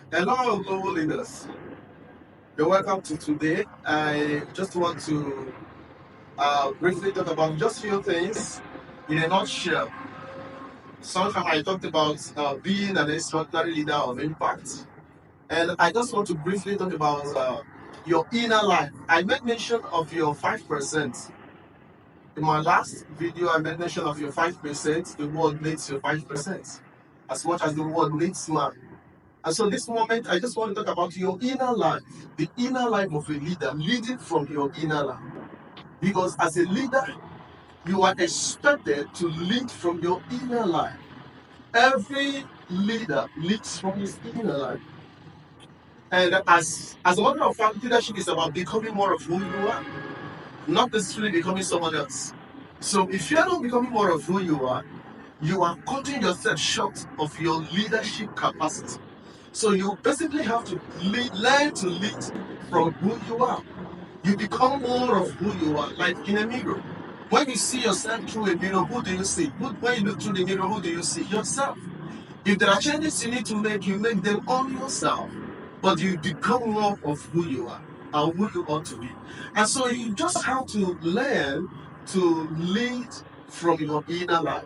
Hello, global leaders. You're welcome to today. I just want to briefly talk about just few things in a nutshell. Sometimes I talked about being an extraordinary leader of impact, and I just want to briefly talk about your inner life. I made mention of your 5%. In my last video, I made mention of your 5%. The world needs your 5% as much as the world needs man. And so this moment, I just want to talk about your inner life, the inner life of a leader, leading from your inner life. Because as a leader, you are expected to lead from your inner life. Every leader leads from his inner life. And as a matter of fact, leadership is about becoming more of who you are, not necessarily becoming someone else. So if you are not becoming more of who you are cutting yourself short of your leadership capacity. So you basically have to learn to lead from who you are. You become more of who you are, like in a mirror. When you see yourself through a mirror, who do you see? When you look through the mirror, who do you see? Yourself. If there are changes you need to make, you make them on yourself. But you become more of who you are and who you ought to be. And so you just have to learn to lead from your inner life.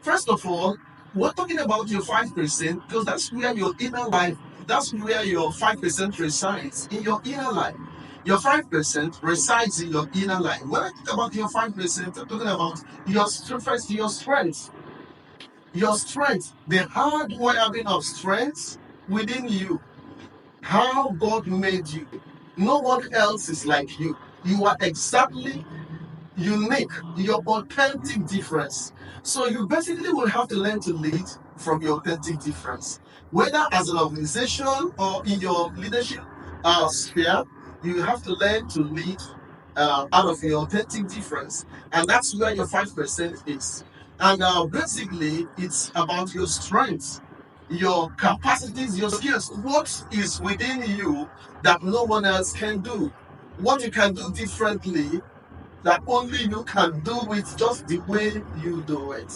First of all, we're talking about your 5% because that's where your inner life, that's where your 5% resides, in your inner life. Your 5% resides in your inner life. When I talk about your 5%, I'm talking about first your strength. Your strength, the hard wiring of strength within you. How God made you. No one else is like you. You are exactly unique, your authentic difference. So you basically will have to learn to lead from your authentic difference. Whether as an organization or in your leadership sphere, you have to learn to lead out of your authentic difference. And that's where your 5% is. And basically, it's about your strengths, your capacities, your skills. What is within you that no one else can do? What you can do differently that only you can do it just the way you do it.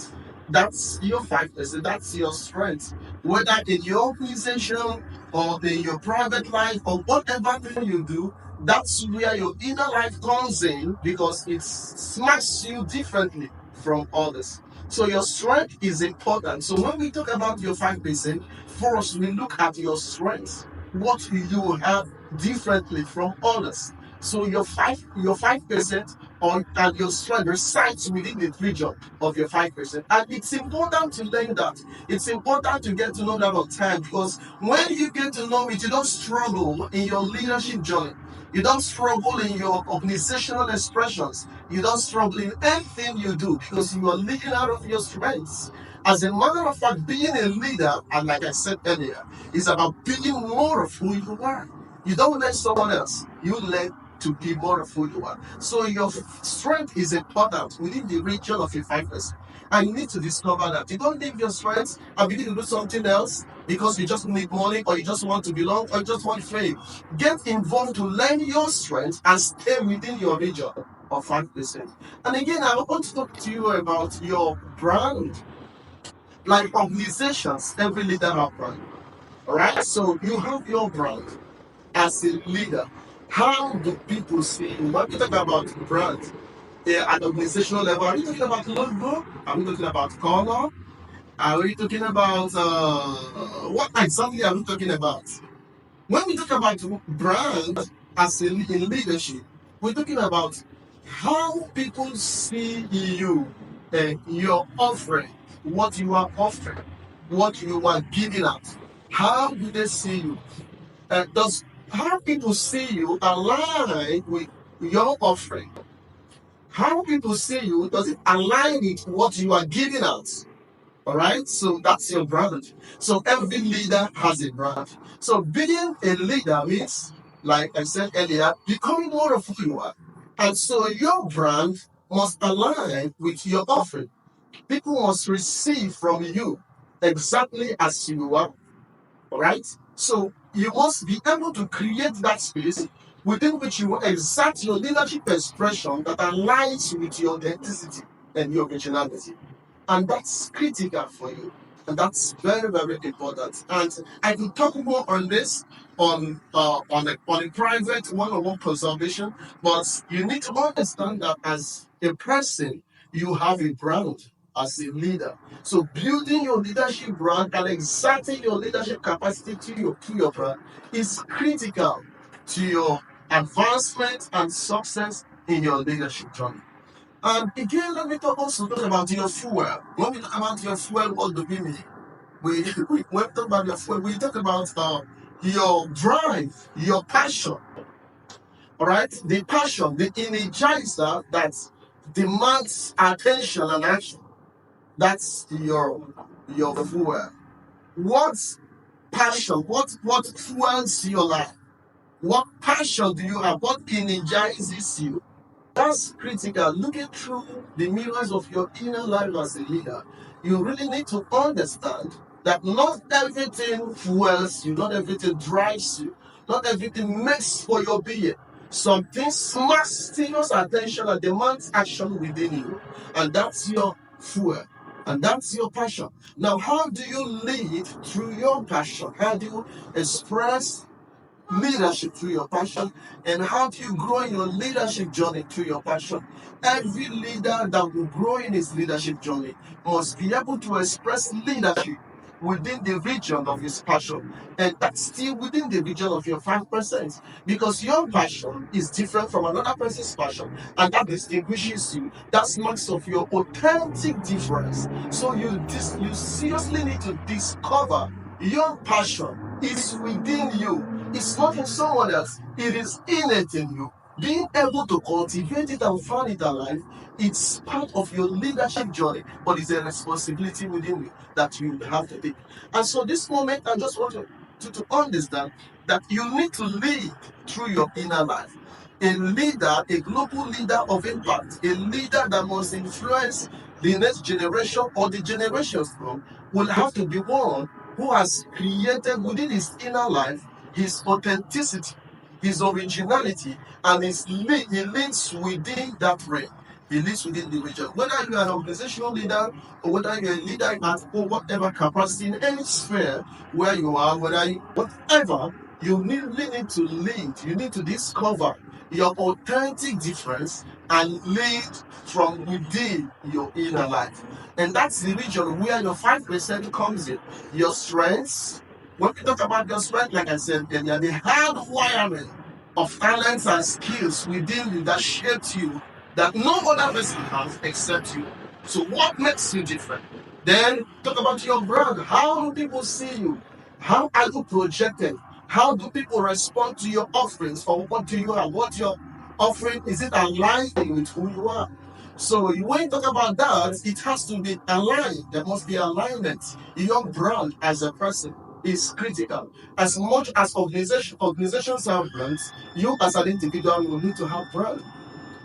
That's your 5%. That's your strength. Whether in your organization or in your private life or whatever thing you do, that's where your inner life comes in because it smacks you differently from others. So your strength is important. So when we talk about your 5%, first we look at your strengths. What you have differently from others. So your 5% on and your strength resides within the region of your 5%. And it's important to learn that. It's important to get to know that on time because when you get to know it, you don't struggle in your leadership journey. You don't struggle in your organizational expressions. You don't struggle in anything you do because you are leading out of your strengths. As a matter of fact, being a leader, and like I said earlier, is about being more of who you are. You don't let someone else. You let to be more of who you are. So your strength is important within the region of your 5%. And you need to discover that. You don't leave your strengths and begin to do something else because you just need money or you just want to belong or you just want fame. Get involved to learn your strengths and stay within your region of 5%. And again, I want to talk to you about your brand. Like organizations, every leader has brand. All right, so you have your brand as a leader. How do people see you? When we talk about brand at organizational level, are we talking about logo? Are we talking about color? Are we talking about what exactly are we talking about? When we talk about brand as in leadership, we're talking about how people see you, your offering, what you are offering, what you are giving out. How do they see you? Does how people see you align with your offering? How people see you, does it align with what you are giving out? All right, so that's your brand. So every leader has a brand. So being a leader means, like I said earlier, becoming more of who you are. And so your brand must align with your offering. People must receive from you exactly as you are. All right? So you must be able to create that space within which you exert your leadership expression that aligns with your authenticity and your originality. And that's critical for you. And that's very, very important. And I will talk more on this on a private one-on-one consultation. But you need to understand that as a person, you have a brand as a leader. So building your leadership brand and exerting your leadership capacity to your brand is critical to your advancement and success in your leadership journey. And again, let me also talk about your fuel. When we talk about your fuel, what do we mean? When we talk about your fuel, we talk about your drive, your passion. All right, the passion, the energizer that demands attention and action. That's your fuel. What passion? What fuels your life? What passion do you have? What energizes you? That's critical. Looking through the mirrors of your inner life as a leader, you really need to understand that not everything fuels you, not everything drives you, not everything makes for your being. Some things smash serious attention and demands action within you, and that's your fuel. And that's your passion. Now, how do you lead through your passion? How do you express leadership through your passion, and how do you grow in your leadership journey through your passion? Every leader that will grow in his leadership journey must be able to express leadership within the region of his passion, and that's still within the region of your 5%, because your passion is different from another person's passion, and that distinguishes you. That's marks of your authentic difference. So you seriously need to discover your passion is within you. It's not in someone else. It is innate in you. Being able to cultivate it and find it alive, it's part of your leadership journey, but it's a responsibility within you that you have to take. And so this moment, I just want to understand that you need to lead through your inner life. A leader, a global leader of impact, a leader that must influence the next generation or the generations from, will have to be one who has created within his inner life his authenticity, his originality, and he lives within that realm. He lives within the region. Whether you're an organizational leader or whether you're a leader at whatever capacity in any sphere where you are, whatever, you really need to lead. You need to discover your authentic difference and lead from within your inner life. And that's the region where your 5% comes in. Your strengths. When we talk about your strength, like I said earlier, the hardwiring of talents and skills within you that shaped you that no other person has except you. So what makes you different? Then talk about your brand. How do people see you? How are you projected? How do people respond to your offerings, or what do you have? What your offering is, it aligning with who you are? So when you talk about that, it has to be aligned. There must be alignment. Your brand as a person is critical. As much as organizations have brands, you as an individual will need to have brand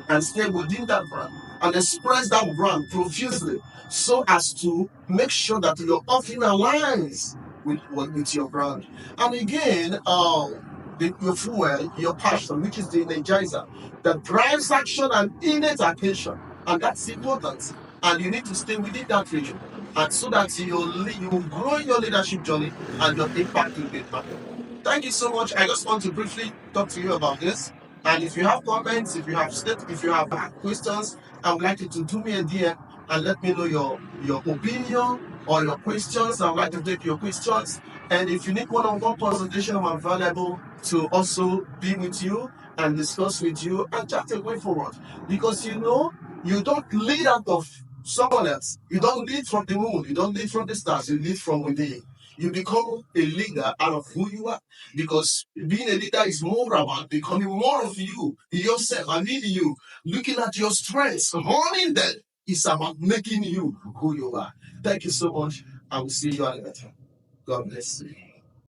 and stay within that brand and express that brand profusely so as to make sure that your offering aligns with your brand. And again, your fuel, your passion, which is the energizer that drives action and innate attention, and that's important. And you need to stay within that region, and so that you will grow in your leadership journey and your impact will be better. Thank you so much. I just want to briefly talk to you about this. And if you have comments, if you have questions, I would like you to do me a DM and let me know your opinion or your questions. I would like to take your questions. And if you need one-on-one consultation, I'm available to also be with you and discuss with you and chat a way forward. Because you don't lead out of someone else. You don't lead from the moon. You don't lead from the stars. You lead from within. You become a leader out of who you are, because being a leader is more about becoming more of you, yourself, and in you, looking at your strengths, honing them. It's about making you who you are. Thank you so much. I will see you another time. God bless you.